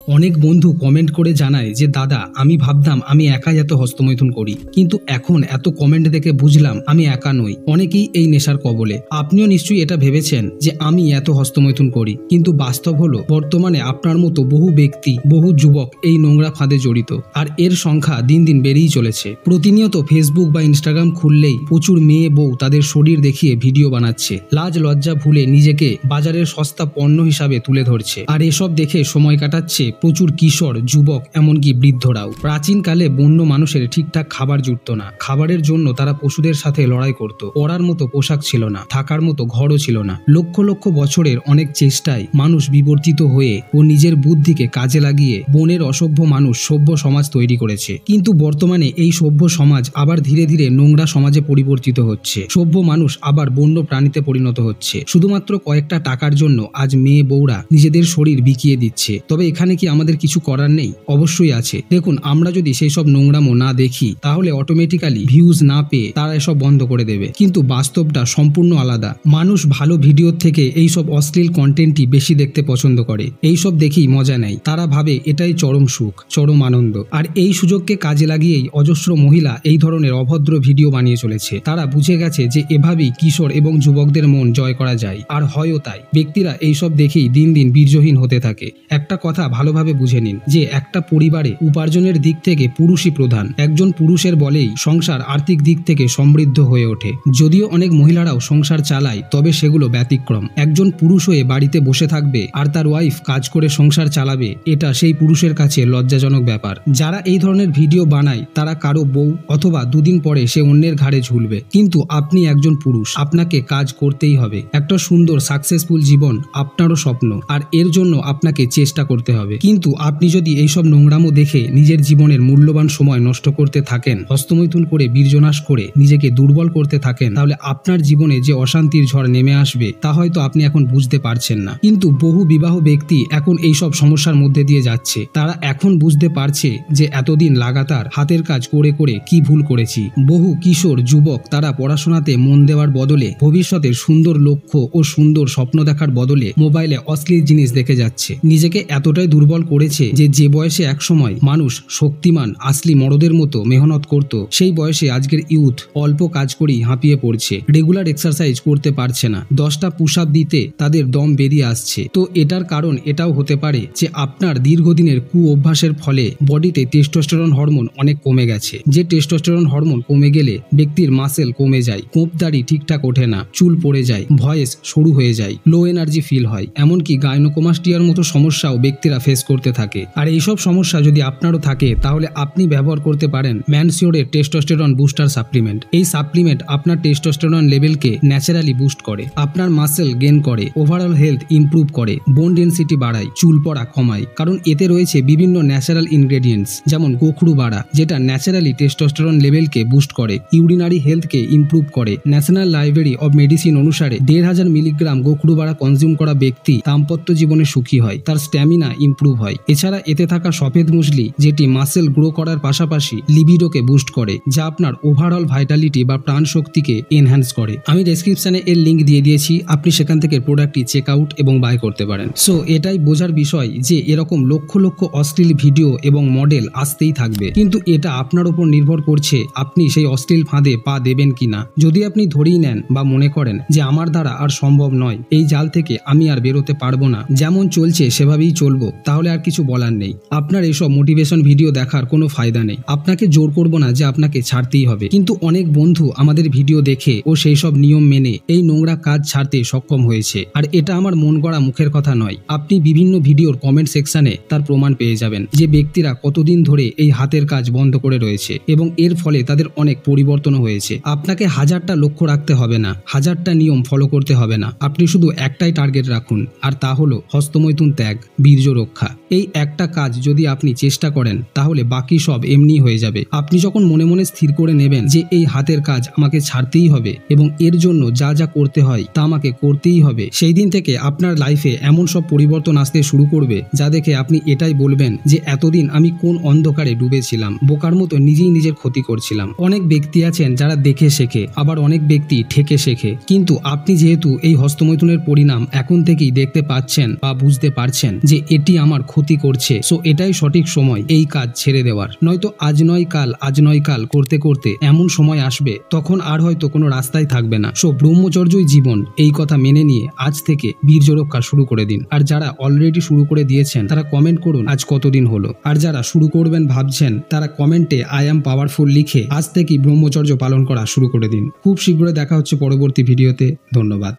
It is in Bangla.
অনেক বন্ধু কমেন্ট করে জানায় যে দাদা আমি ভাবতাম আমি একাই এত হস্তমৈথুন করি, কিন্তু এখন এত কমেন্ট দেখে বুঝলাম আমি একা নই, অনেকেই এই নেশার কবলে। আপনিও নিশ্চয়ই এটা ভেবেছেন যে আমি এত হস্তমৈথুন করি, কিন্তু বাস্তব হলো বর্তমানে আপনার মতো বহু ব্যক্তি, বহু যুবক এই নোংরা ফাঁদে জড়িত, আর এর সংখ্যা দিন দিন বেড়েই চলেছে। প্রতিনিয়ত ফেসবুক বা ইনস্টাগ্রাম খুললেই প্রচুর মেয়ে বউ তাদের শরীর দেখিয়ে ভিডিও বানাচ্ছে, লাজ লজ্জা ভুলে নিজেকে বাজারের সস্তা পণ্য হিসাবে তুলে ধরছে। আর এসব দেখে সময় কাটাচ্ছে প্রচুর কিশোর, যুবক, এমনকি বৃদ্ধরাও। প্রাচীনকালে বন্য মানুষের ঠিকঠাক খাবার জুটত না, খাবারের জন্য তারা পশুদের সাথে লড়াই করত। পরার মতো পোশাক ছিল না, থাকার মতো ঘরও ছিল না। লক্ষ লক্ষ বছরের অনেক চেষ্টায় মানুষ বিবর্তিত হয়ে ও নিজের বুদ্ধিকে কাজে লাগিয়ে বনের অসভ্য মানুষ সভ্য সমাজ তৈরি করেছে। কিন্তু বর্তমানে এই সভ্য সমাজ আবার ধীরে ধীরে নোংরা সমাজে পরিবর্তিত হচ্ছে। সভ্য মানুষ আবার বন্য প্রাণীতে পরিণত হচ্ছে শুধুমাত্র কয়েকটা টাকার জন্য। আজ মেয়ে বউরা নিজেদের শরীর বিকিয়ে দিচ্ছে। তবে এখানে কি আমাদের কিছু করার নেই? অবশ্যই আছে। দেখুন, আমরা যদি সেই সব নোংরামো না দেখি তাহলে অটোমেটিক্যালি ভিউজ না পেয়ে তারা এসব বন্ধ করে দেবে। কিন্তু বাস্তবটা সম্পূর্ণ আলাদা। মানুষ ভালো ভিডিওর থেকে এই সব অশ্লীল কন্টেন্টই বেশি দেখতে পছন্দ করে। এই সব দেখেই মজা নেয়। তারা ভাবে এটাই চরম সুখ, চরম আনন্দ। আর এই সুযোগকে কাজে লাগিয়েই অজস্র মহিলা এই ধরনের অভদ্র ভিডিও বানিয়ে চলেছে। তারা বুঝে গেছে যে এভাবেই কিশোর এবং যুবকদের মন জয় করা যায়, আর হয়ও তাই। ব্যক্তিরা এইসব দেখেই দিন দিন বীর্যহীন হতে থাকে। একটা কথা ভালোভাবে বুঝে নিন যে একটা পরিবারে উপার্জনের দিক থেকে পুরুষই প্রধান। একজন পুরুষের বলেই সংসার আর্থিক দিক থেকে সমৃদ্ধ হয়ে ওঠে। যদিও অনেক মহিলারাও সংসার চালায়, তবে সেগুলো ব্যতিক্রম। একজন পুরুষ হয়ে বাড়িতে বসে থাকবে আর তার ওয়াইফ কাজ করে সংসার চালাবে, এটা সেই পুরুষের কাছে লজ্জাজনক ব্যাপার। যারা এই ধরনের ভিডিও বানায় তারা কারো বউ, অথবা দুদিন পরে সে অন্যের ঘাড়ে ঝুলবে। কিন্তু আপনি একজন পুরুষ, আপনাকে কাজ করতেই হবে। একটা সুন্দর সাকসেসফুল জীবন আপনারও স্বপ্ন, আর এর জন্য আপনাকে চেষ্টা করতে হবে। কিন্তু আপনি যদি এইসব নোংরামো দেখে নিজের জীবনের মূল্যবান সময় নষ্ট করতে থাকেন, হস্তমৈথুন করে বীর্যনাশ করে নিজেকে দুর্বল করতে থাকেন, তাহলে আপনার জীবনে যে অশান্তির ঝড় নেমে আসবে তা হয়তো আপনি এখন বুঝতে পারছেন না। কিন্তু বহু বিবাহ ব্যক্তি এখন এইসব সমস্যার মধ্যে দিয়ে যাচ্ছে। তারা এখন বুঝতে পারছে যে এতদিন লাগাতার হাতের কাজ করে করে কি ভুল করেছি। বহু কিশোর, যুবক তারা পড়াশোনাতে মন দেওয়ার বদলে, ভবিষ্যতের সুন্দর লক্ষ্য ও সুন্দর স্বপ্ন দেখার বদলে মোবাইলে অশ্লীল জিনিস দেখে যাচ্ছে। নিজেকে এতটাই দুর্বল করেছে যে বয়সে একসময় মানুষ শক্তিমান আসলি মরদের মতো মেহনত করত, সেই বয়সে আজকের ইউথ অল্প কাজ করেই হাঁপিয়ে পড়ছে। রেগুলার এক্সারসাইজ করতে পারছে না, 10টা পুশ আপ দিতে তাদের দম বেরিয়ে আসছে। তো এটার কারণ এটাও হতে পারে যে আপনার দীর্ঘদিনের অভ্যাসের ফলে বডিতে টেস্টোস্টেরন হরমোন অনেক কমে গেছে। যে টেস্টোস্টেরন হরমোন কমে গেলে ব্যক্তির মাসেল কমে যায়, কোপদাড়ি ঠিকঠাক ওঠে না, চুল পড়ে যায়, ভয়েস সরু হয়ে যায়, লো এনার্জি ফিল হয়, এমনকি গাইনোকোমাস্টিয়ার মতো সমস্যাও ব্যক্তিরা ফেস করতে থাকে। আর এইসব সমস্যা যদি আপনারও থাকে তাহলে আপনি ব্যবহার করতে পারেন ম্যানসিওরের টেস্টোস্টেরন বুস্টার সাপ্লিমেন্ট। এই সাপ্লিমেন্ট আপনার টেস্টোস্টেরন লেভেলকে ন্যাচারালি বুস্ট করে, আপনার মাসেল গেন করে, ওভারঅল হেলথ ইমপ্রুভ করে, বোন ডেনসিটি বাড়ায়, চুল পড়া কমায়। কারণ এতে রয়েছে বিভিন্ন ন্যাচারাল ইনগ্রেডিয়েন্টস, যেমন গোখরু বাড়া, যেটা ন্যাচারালি টেস্টোস্টেরন লেভেলকে বুস্ট করে, ইউরিনারি হেলথকে ইমপ্রুভ করে। ন্যাশনাল লাইব্রেরি অব মেডিসিন অনুসারে 1500 মিলিগ্রাম গোখরু বাড়া কনজিউম করা ব্যক্তি দাম্পত্য জীবনে সুখী হয়, তার স্ট্যামিনা ইমপ্রুভ হয়। এছাড়া এতে থাকা সফেদ মুসলি, যেটি মাসেল গ্রো করার পাশাপাশি লিবিডোকে বুস্ট করে, যা আপনার ওভারঅল ভাইটালিটি বা প্রাণ শক্তিকে এনহ্যান্স করে। আমি ডেসক্রিপশনে এর লিঙ্ক দিয়ে দিয়েছি, আপনি সেখান থেকে প্রোডাক্টটি চেক আউট এবং বাই করতে পারেন। সো এটাই বোঝার বিষয় যে এরকম লক্ষ লক্ষ অশ্লীল ভিডিও এবং মডেল আসতেই থাকবে, কিন্তু এটা আপনার উপর নির্ভর করছে আপনি সেই অশ্লীল ফাঁদে পা দেবেন কিনা। যদি আপনি ধরেই নেন বা মনে করেন যে আমার দ্বারা আর সম্ভব নয়, এই জাল থেকে আমি আর বেরোতে পারবো না, যেমন চলছে সেভাবেই চলবো, তাহলে আর কিছু বলার নেই। আপনার এইসব মোটিভেশন ভিডিও দেখার কোনো ফায়দা নেই। আপনাকে জোর করব না যে আপনাকে ছাড়তেই হবে, কিন্তু অনেক বন্ধু আমাদের ভিডিও দেখে ও সেই সব নিয়ম মেনে এই নোংরা কাজ ছাড়তে সক্ষম হয়েছে। আর এটা আমার মন গড়া মুখের কথা নয়। আপনি বিভিন্ন ভিডিওর কমেন্ট সেকশনে তার প্রমাণ পেয়ে যাবেন যে ব্যক্তিরা কতদিন ধরে এই হাতের কাজ বন্ধ করে রয়েছে এবং এর ফলে তাদের অনেক পরিবর্তনও হয়েছে। আপনাকে 1000টা লক্ষ্য রাখতে হবে না, 1000টা নিয়ম ফলো করতে হবে না। আপনি শুধু একটাই টার্গেট রাখুন, আর তা হলো হস্তমৈথুন ত্যাগ, বীর্য রক্ষা। এই একটা কাজ যদি আপনি চেষ্টা করেন তাহলে বাকি সব এমনি হয়ে যাবে। আপনি যখন মনে মনে স্থির করে নেবেন যে এই হাতের কাজ আমাকে ছাড়তেই হবে এবং এর জন্য যা যা করতে হয় তা আমাকে করতেই হবে, সেই দিন থেকে আপনার লাইফে এমন সব পরিবর্তন আসতে শুরু করবে যা দেখে আপনি এটাই বলবেন যে এতদিন আমি কোন অন্ধকারে ডুবেছিলাম, বোকার মতো নিজেই নিজের ক্ষতি করছিলাম। অনেক ব্যক্তি আছেন যারা দেখে শেখে, আবার অনেক ব্যক্তি ঠেকে শেখে। কিন্তু আপনি যেহেতু এই হস্তমৈথুনের পরিণাম এখন থেকেই দেখতে পাচ্ছেন বা বুঝতে পারছেন যে এটি আমার আমার ক্ষতি করছে, সো এটাই সঠিক সময় এই কাজ ছেড়ে দেওয়ার। নয়তো আজ নয় কাল করতে করতে এমন সময় আসবে তখন আর হয়তো কোনো রাস্তাই থাকবে না। সো ব্রহ্মচর্যই জীবন, এই কথা মেনে নিয়ে আজ থেকে বীর্য রক্ষা শুরু করে দিন। আর যারা অলরেডি শুরু করে দিয়েছেন তারা কমেন্ট করুন আজ কতদিন হলো। আর যারা শুরু করবেন ভাবছেন তারা কমেন্টে আই অ্যাম পাওয়ারফুল লিখে আজ থেকেই ব্রহ্মচর্য পালন করা শুরু করে দিন। খুব শীঘ্রই দেখা হচ্ছে পরবর্তী ভিডিওতে। ধন্যবাদ।